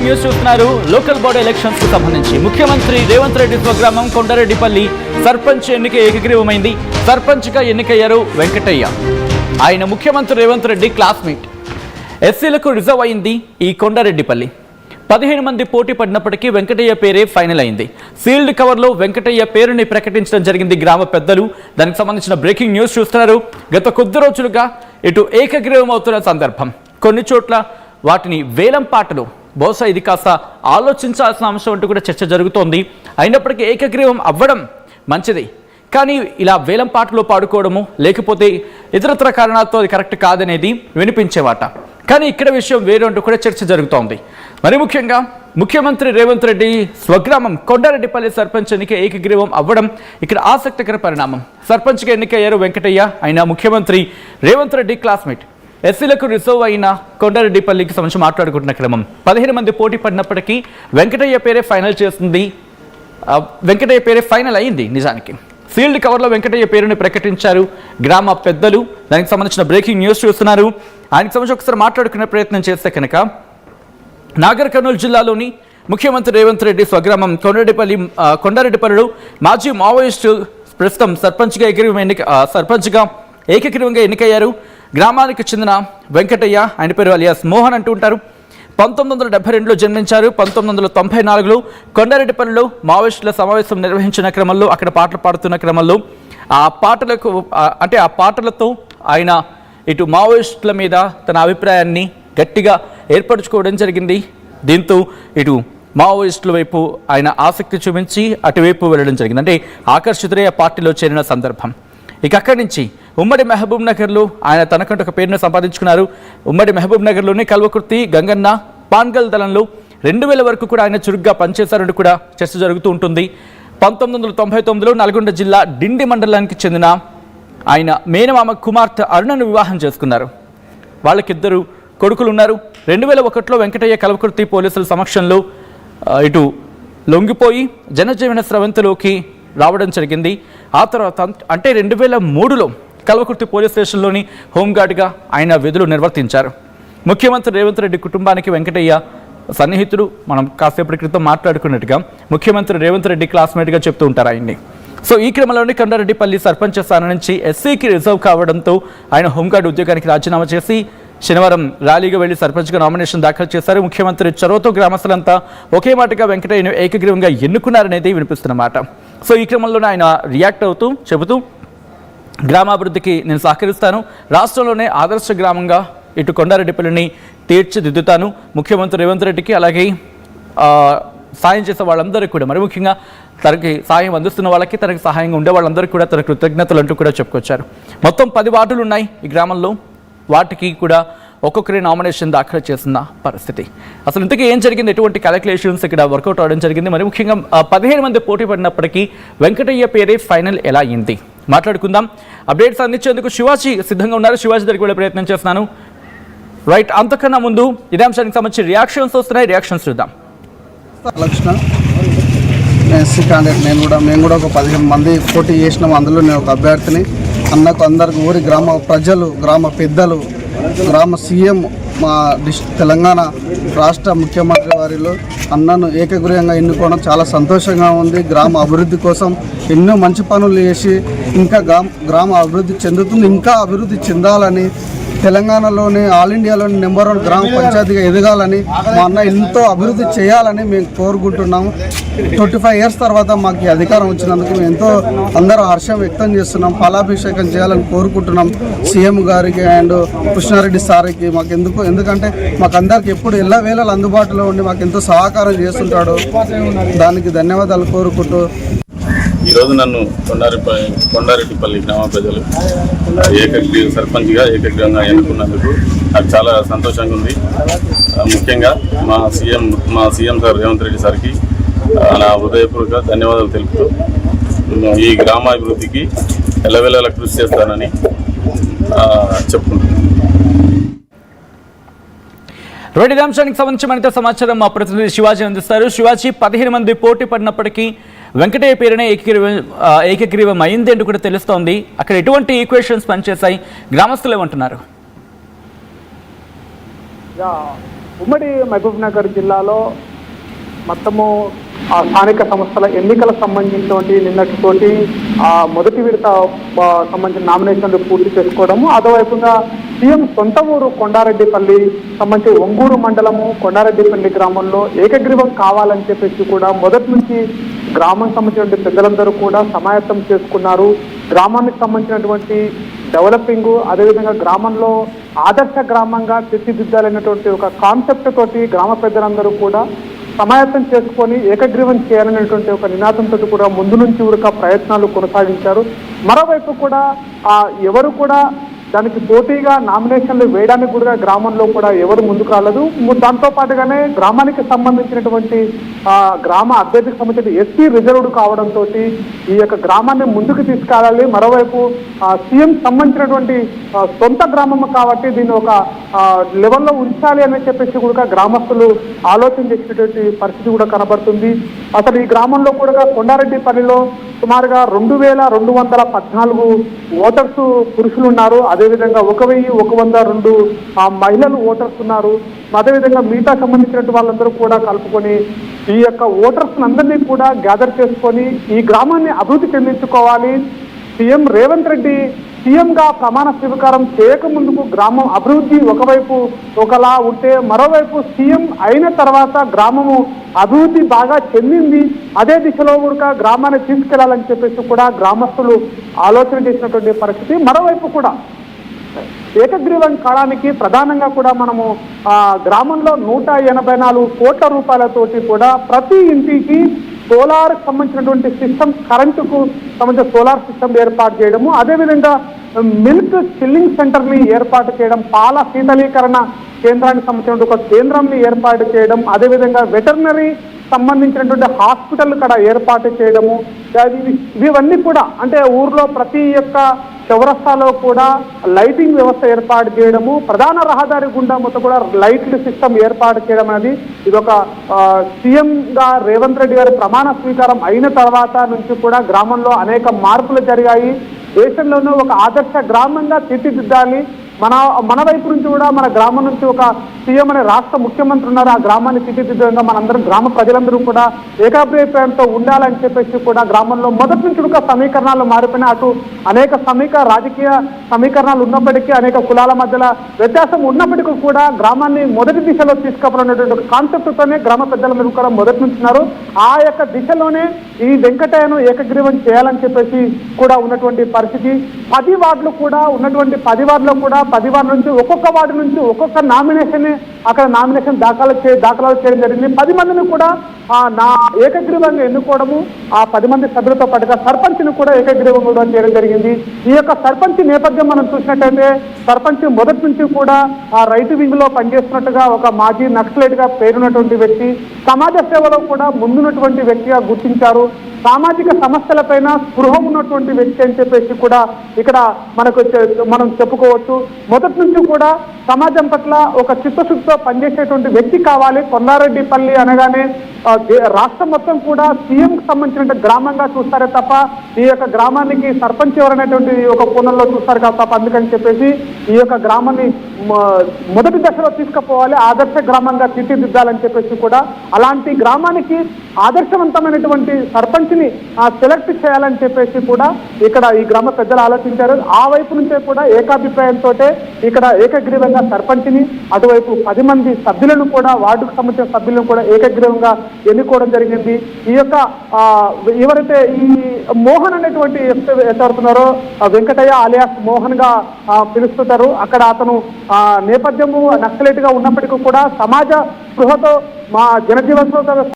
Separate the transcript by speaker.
Speaker 1: News చూస్తున్నారు. Local body elections కు సంబంధించి ముఖ్యమంత్రి రేవంత్ రెడ్డి స్వగ్రామం కొండారెడ్డిపల్లి సర్పంచ్ ఎన్నిక ఏకగ్రీవమైంది. సర్పంచ్ గా ఎన్నికయ్యారు వెంకటయ్య. ఆయన ముఖ్యమంత్రి రేవంత్ రెడ్డి క్లాస్మేట్. ఎస్సీలకు రిజర్వ్ అయింది ఈ కొండారెడ్డిపల్లి. 15 మంది పోటీ పడినప్పటికీ వెంకటయ్య పేరే ఫైనల్ అయింది. సీల్డ్ కవర్లో వెంకటయ్య పేరుని ప్రకటించడం జరిగింది గ్రామ పెద్దలు. దానికి సంబంధించిన బ్రేకింగ్ న్యూస్ చూస్తున్నారు. గత కొద్ది రోజులుగా ఇటు ఏకగ్రీవం అవుతున్న సందర్భం, కొన్ని చోట్ల వాటిని వేలం పాటలు, బహుశా ఇది కాస్త ఆలోచించాల్సిన అంశం అంటూ కూడా చర్చ జరుగుతోంది. అయినప్పటికీ ఏకగ్రీవం అవ్వడం మంచిది, కానీ ఇలా వేలం పాటలో పాడుకోవడము లేకపోతే ఇతరత్ర కారణాలతో అది కరెక్ట్ కాదనేది వినిపించేవాట. కానీ ఇక్కడ విషయం వేరే అంటూ కూడా చర్చ జరుగుతోంది. మరి ముఖ్యంగా ముఖ్యమంత్రి రేవంత్ రెడ్డి స్వగ్రామం కొండారెడ్డిపల్లి సర్పంచ్ ఎన్నిక ఏకగ్రీవం అవ్వడం ఇక్కడ ఆసక్తికర పరిణామం. సర్పంచ్గా ఎన్నికయ్యారు వెంకటయ్య. ఆయన ముఖ్యమంత్రి రేవంత్ రెడ్డి క్లాస్మేట్. ఎస్సీలకు రిజర్వ్ అయిన కొండారెడ్డిపల్లికి సంబంధించి మాట్లాడుకుంటున్న క్రమం 15 మంది పోటీ పడినప్పటికీ వెంకటయ్య పేరే ఫైనల్ చేస్తుంది. వెంకటయ్య పేరే ఫైనల్ అయింది. నిజానికి సీల్డ్ కవర్లో వెంకటయ్య పేరుని ప్రకటించారు గ్రామ పెద్దలు. దానికి సంబంధించిన బ్రేకింగ్ న్యూస్ చూస్తున్నారు. ఆయనకు సంబంధించి ఒకసారి మాట్లాడుకునే ప్రయత్నం చేస్తే కనుక, నాగర్ కర్నూలు జిల్లాలోని ముఖ్యమంత్రి రేవంత్ రెడ్డి స్వగ్రామం కొండారెడ్డిపల్లిలో మాజీ మావోయిస్టు ప్రస్తుతం సర్పంచ్గా ఏకగ్రీవంగా ఎన్నికయ్యారు. గ్రామానికి చెందిన వెంకటయ్య, ఆయన పేరు అలియాస్ మోహన్ అంటూ ఉంటారు. 1972లో జన్మించారు. 1994లో కొండారెడ్డిపల్లిలో మావోయిస్టుల సమావేశం నిర్వహించిన క్రమంలో, అక్కడ పాటలు పాడుతున్న క్రమంలో ఆ పాటలతో ఆయన ఇటు మావోయిస్టుల మీద తన అభిప్రాయాన్ని గట్టిగా ఏర్పరచుకోవడం జరిగింది. దీంతో ఇటు మావోయిస్టుల వైపు ఆయన ఆసక్తి చూపించి అటువైపు వెళ్ళడం జరిగింది. అంటే ఆకర్షితులై ఆ పార్టీలో చేరిన సందర్భం. ఇక అక్కడి నుంచి ఉమ్మడి మహబూబ్ నగర్లో ఆయన తనకంటూ ఒక పేరును సంపాదించుకున్నారు. ఉమ్మడి మహబూబ్ నగర్లోని కల్వకుర్తి, గంగన్న, పాన్గల్ దళంలో 2000 వరకు కూడా ఆయన చురుగ్గా పనిచేశారంటూ కూడా చర్చ జరుగుతూ ఉంటుంది. 1999లో నల్గొండ జిల్లా డిండి మండలానికి చెందిన ఆయన మేనమామ కుమార్తె అరుణను వివాహం చేసుకున్నారు. వాళ్ళకిద్దరు కొడుకులు ఉన్నారు. 2001లో వెంకటయ్య కల్వకుర్తి పోలీసుల సమక్షంలో ఇటు లొంగిపోయి జనజీవన స్రవంతిలోకి రావడం జరిగింది. ఆ తర్వాత అంటే 2003లో కల్వకుర్తి పోలీస్ స్టేషన్లోని హోంగార్డ్గా ఆయన విధులు నిర్వర్తించారు. ముఖ్యమంత్రి రేవంత్ రెడ్డి కుటుంబానికి వెంకటయ్య సన్నిహితుడు. మనం కాసేపటి క్రితం మాట్లాడుకున్నట్టుగా ముఖ్యమంత్రి రేవంత్ రెడ్డి క్లాస్మేట్గా చెప్తూ ఉంటారు ఆయన్ని. సో ఈ క్రమంలోనే కొండారెడ్డిపల్లి సర్పంచ్ స్థానం నుంచి ఎస్సీకి రిజర్వ్ కావడంతో ఆయన హోంగార్డ్ ఉద్యోగానికి రాజీనామా చేసి శనివారం ర్యాలీగా వెళ్లి సర్పంచ్గా నామినేషన్ దాఖలు చేశారు. ముఖ్యమంత్రి చొరవతో గ్రామస్తులంతా ఒకే మాటగా వెంకటయ్యను ఏకగ్రీవంగా ఎన్నుకున్నారనేది వినిపిస్తున్నమాట. సో ఈ క్రమంలోనే ఆయన రియాక్ట్ అవుతూ చెబుతూ, గ్రామాభివృద్ధికి నేను సహకరిస్తాను, రాష్ట్రంలోనే ఆదర్శ గ్రామంగా ఇటు కొండారెడ్డిపల్లిని తీర్చిదిద్దుతాను, ముఖ్యమంత్రి రేవంత్ రెడ్డికి అలాగే సాయం చేసే వాళ్ళందరికీ కూడా, మరి ముఖ్యంగా తనకి సాయం అందిస్తున్న వాళ్ళకి, తనకి సహాయంగా ఉండే వాళ్ళందరికీ కూడా తన కృతజ్ఞతలు అంటూ కూడా చెప్పుకొచ్చారు. మొత్తం 10 వార్డులు ఉన్నాయి ఈ గ్రామంలో. వాటికి కూడా ఒక్కొక్కరి నామినేషన్ దాఖలు చేసిన పరిస్థితి. అసలు ఇంతకీ ఏం జరిగింది, ఎటువంటి క్యాలిక్యులేషన్స్ ఇక్కడ వర్కౌట్ అవడం జరిగింది, మరి ముఖ్యంగా 15 మంది పోటీ పడినప్పటికీ వెంకటయ్య పేరే ఫైనల్ ఎలా అయింది మాట్లాడుకుందాం. అప్డేట్స్ అందించేందుకు శివాజీ సిద్ధంగా ఉన్నారు. శివాజీ దగ్గరికి వెళ్ళే ప్రయత్నం చేస్తున్నాను. రైట్, అంతకన్నా ముందు ఇదే అంశానికి సంబంధించి రియాక్షన్స్ వస్తున్నాయి, రియాక్షన్స్ చూద్దాం.
Speaker 2: లక్ష్మణ ఎస్సీ క్యాండిడేట్. మేము కూడా ఒక 15 మంది పోటీ చేసినాం. అందులో నేను ఒక అభ్యర్థిని. అందరికి ఊరి గ్రామ ప్రజలు, గ్రామ పెద్దలు, గ్రామ సీఎం, మా తెలంగాణ రాష్ట్ర ముఖ్యమంత్రి వారిలో అన్నను ఏకగ్రీవంగా ఎన్నుకోవడం చాలా సంతోషంగా ఉంది. గ్రామ అభివృద్ధి కోసం ఎన్నో మంచి పనులు చేసి ఇంకా గ్రామ అభివృద్ధి చెందుతుంది, ఇంకా అభివృద్ధి చెందాలని, తెలంగాణలోని ఆల్ ఇండియాలోని నెంబర్ 1 గ్రామ పంచాయతీగా ఎదగాలని, మా అన్న ఎంతో అభివృద్ధి చేయాలని మేము కోరుకుంటున్నాము. 25 ఇయర్స్ తర్వాత మాకు ఈ అధికారం వచ్చినందుకు మేము ఎంతో అందరూ హర్షం వ్యక్తం చేస్తున్నాం. ఫలాభిషేకం చేయాలని కోరుకుంటున్నాం సీఎం గారికి అండ్ కృష్ణారెడ్డి సార్కి. ఎందుకంటే మాకు అందరికి ఎప్పుడు ఎల్లవేళలు అందుబాటులో ఉండి మాకు ఎంతో సహకారం చేస్తుంటాడు. దానికి ధన్యవాదాలు కోరుకుంటూ
Speaker 3: ఈరోజు నన్ను కొండారెడ్డిపల్లి గ్రామ ప్రజలు సర్పంచ్గా ఏకగ్రీవంగా ఎన్నుకున్నందుకు నాకు చాలా సంతోషంగా ఉంది. ముఖ్యంగా మా సీఎం సార్ రేవంత్ రెడ్డి సార్కి నా హృదయపూర్వక ధన్యవాదాలు తెలుపుతూ ఈ గ్రామాభివృద్ధికి ఎల్లవేళలా కృషి చేస్తానని చెప్పుకుంటున్నాను.
Speaker 1: రోడ్డు అంశానికి సంబంధించి మరింత సమాచారం మా ప్రతినిధి శివాజీ అందిస్తారు. శివాజీ, 15 మంది పోటీ పడినప్పటికీ వెంకటయ్య పేరునే ఏకగ్రీవం అయింది అంటూ కూడా తెలుస్తోంది. అక్కడ ఎటువంటి ఈక్వేషన్స్ పనిచేశాయి, గ్రామస్తులు ఏమంటున్నారు?
Speaker 4: ఉమ్మడి మహబూబ్ నగర్ జిల్లాలో మొత్తము స్థానిక సంస్థల ఎన్నికల సంబంధించినటువంటి నిన్నటితోటి మొదటి విడత సంబంధించిన నామినేషన్లు పూర్తి చేసుకోవడము, అదోవైపుగా సీఎం సొంత ఊరు కొండారెడ్డిపల్లి సంబంధించి ఒంగూరు మండలము కొండారెడ్డిపల్లి గ్రామంలో ఏకగ్రీవం కావాలని చెప్పేసి కూడా మొదటి నుంచి గ్రామం సంబంధించినటువంటి పెద్దలందరూ కూడా సమాయత్తం చేసుకున్నారు. గ్రామానికి సంబంధించినటువంటి డెవలపింగ్, అదేవిధంగా గ్రామంలో ఆదర్శ గ్రామంగా తీర్చిదిద్దాలనేటువంటి ఒక కాన్సెప్ట్ తోటి గ్రామ పెద్దలందరూ కూడా సమాయత్తం చేసుకొని ఏకగ్రీవం చేయాలనేటువంటి ఒక నినాదంతో కూడా ముందు నుంచి కూడా ప్రయత్నాలు కొనసాగించారు. మరోవైపు కూడా ఎవరు కూడా దానికి పోటీగా నామినేషన్లు వేయడానికి కూడా గ్రామంలో కూడా ఎవరు ముందుకు రాలేదు. దాంతో పాటుగానే గ్రామానికి సంబంధించినటువంటి గ్రామ అభ్యర్థికి సంబంధించిన ఎస్సీ రిజర్వ్డ్ కావడంతో ఈ యొక్క గ్రామాన్ని ముందుకు తీసుకెళ్ళాలి. మరోవైపు సీఎం సంబంధించినటువంటి సొంత గ్రామం కాబట్టి దీన్ని ఒక లెవెల్లో ఉంచాలి అని చెప్పేసి కూడా గ్రామస్తులు ఆలోచన చేసినటువంటి పరిస్థితి కూడా కనబడుతుంది. అసలు ఈ గ్రామంలో కూడా కొండారెడ్డిపల్లిలో సుమారుగా 2214 ఓటర్స్ పురుషులు ఉన్నారు. అదేవిధంగా 1102 మహిళలు ఓటర్స్ ఉన్నారు. అదేవిధంగా మిగతా సంబంధించినటువంటి వాళ్ళందరూ కూడా కలుపుకొని ఈ యొక్క ఓటర్స్ అందరినీ కూడా గ్యాదర్ చేసుకొని ఈ గ్రామాన్ని అభివృద్ధి చెందించుకోవాలి. సీఎం రేవంత్ రెడ్డి సీఎంగా ప్రమాణ స్వీకారం చేయక ముందుకు గ్రామం అభివృద్ధి ఒకవైపు ఒకలా ఉంటే, మరోవైపు సీఎం అయిన తర్వాత గ్రామము అభివృద్ధి బాగా చెందింది, అదే దిశలో కూడా గ్రామాన్ని తీసుకెళ్లాలని చెప్పేసి కూడా గ్రామస్తులు ఆలోచన చేసినటువంటి పరిస్థితి. మరోవైపు కూడా ఏకగ్రీవం కావడానికి ప్రధానంగా కూడా మనము గ్రామంలో 184 కోట్ల రూపాయలతోటి కూడా ప్రతి ఇంటికి సోలార్ సంబంధించినటువంటి సిస్టమ్, కరెంటుకు సంబంధించిన సోలార్ సిస్టమ్ ఏర్పాటు చేయడము, అదేవిధంగా మిల్క్ చిల్లింగ్ సెంటర్ని ఏర్పాటు చేయడం, పాల శీతలీకరణ కేంద్రానికి సంబంధించిన ఒక కేంద్రాన్ని ఏర్పాటు చేయడం, అదేవిధంగా వెటర్నరీ సంబంధించినటువంటి హాస్పిటల్ కూడా ఏర్పాటు చేయడము, ఇవన్నీ కూడా అంటే ఊర్లో ప్రతి ఒక్క చౌరస్తాలో కూడా లైటింగ్ వ్యవస్థ ఏర్పాటు చేయడము, ప్రధాన రహదారి గుండా మొత్తం కూడా లైట్ల సిస్టమ్ ఏర్పాటు చేయడం అనేది ఇదొక సీఎంగా రేవంత్ రెడ్డి గారి ప్రమాణ స్వీకారం అయిన తర్వాత నుంచి కూడా గ్రామంలో అనేక మార్పులు జరిగాయి. దేశంలోనూ ఒక ఆదర్శ గ్రామంగా తీర్చిదిద్దాలి. మన వైపు నుంచి కూడా మన గ్రామం నుంచి ఒక సీఎం అనే రాష్ట్ర ముఖ్యమంత్రి ఉన్నారు. ఆ గ్రామాన్ని తీర్చిదిద్దంగా మనందరం గ్రామ ప్రజలందరూ కూడా ఏకాభిప్రాయంతో ఉండాలని చెప్పేసి కూడా గ్రామంలో మొదటి నుంచి ఒక సమీకరణాలు మారిపోయినా, అటు అనేక రాజకీయ సమీకరణాలు ఉన్నప్పటికీ, అనేక కులాల మధ్యలో వ్యత్యాసం ఉన్నప్పటికీ కూడా గ్రామాన్ని మొదటి దిశలో తీసుకుపోయినటువంటి ఒక కాన్సెప్ట్తోనే గ్రామ పెద్దలందరూ కూడా మొదటి నుంచి ఉన్నారు. ఆ యొక్క దిశలోనే ఈ వెంకటయ్యను ఏకగ్రీవం చేయాలని చెప్పేసి కూడా ఉన్నటువంటి పరిస్థితి. 10 వార్డులు కూడా ఉన్నటువంటి 10 వార్డులో కూడా 10 వార్డు నుంచి ఒక్కొక్క వార్డు నుంచి ఒక్కొక్క నామినేషన్ అక్కడ నామినేషన్ దాఖలు చేయడం జరిగింది. 10 మందిని కూడా నా ఏకగ్రీవంగా ఎన్నుకోవడము, ఆ 10 మంది సభ్యులతో పాటుగా సర్పంచ్ని కూడా ఏకగ్రీవంగా కూడా చేయడం జరిగింది. ఈ యొక్క సర్పంచ్ నేపథ్యం మనం చూసినట్టయితే సర్పంచ్ మొదటి నుంచి కూడా ఆ రైతు వింగ్ లో పనిచేస్తున్నట్టుగా ఒక మాజీ నక్సలైట్ గా పేరున్నటువంటి వ్యక్తి, సమాజ సేవలో కూడా ముందున్నటువంటి వ్యక్తిగా గుర్తించారు. సామాజిక సమస్యలపైన స్పృహ ఉన్నటువంటి వ్యక్తి అని చెప్పేసి కూడా ఇక్కడ మనం చెప్పుకోవచ్చు. మొదటి నుంచి కూడా సమాజం పట్ల ఒక చిత్తశుద్ధితో పనిచేసేటువంటి వ్యక్తి కావాలి. కొండారెడ్డిపల్లి అనగానే రాష్ట్రం మొత్తం కూడా సీఎంకి సంబంధించిన గ్రామంగా చూస్తారే తప్ప ఈ యొక్క గ్రామానికి సర్పంచ్ ఎవరనేటువంటి ఒక కోణంలో చూస్తారు తప్ప, అందుకని చెప్పేసి ఈ యొక్క గ్రామాన్ని మొదటి దశలో తీసుకుపోవాలి, ఆదర్శ గ్రామంగా తీర్చిదిద్దాలని చెప్పేసి కూడా అలాంటి గ్రామానికి ఆదర్శవంతమైనటువంటి సర్పంచ్ని సెలెక్ట్ చేయాలని చెప్పేసి కూడా ఇక్కడ ఈ గ్రామ పెద్దలు ఆలోచించారు. ఆ వైపు నుంచే కూడా ఏకాభిప్రాయంతో ఇక్కడ ఏకగ్రీవంగా సర్పంచ్ని, అటువైపు 10 మంది సభ్యులను కూడా వార్డుకు సంబంధించిన సభ్యులను కూడా ఏకగ్రీవంగా ఎన్నుకోవడం జరిగింది. ఈ యొక్క ఎవరైతే ఈ మోహన్ అనేటువంటి ఎవరుతున్నారో వెంకటయ్య అలియాస్ మోహన్ గా పిలుస్తుంటారు, అక్కడ అతను నేపథ్యము నక్సలైట్ గా ఉన్నప్పటికీ కూడా సమాజ స్పృహతో మా జనజీవనంతో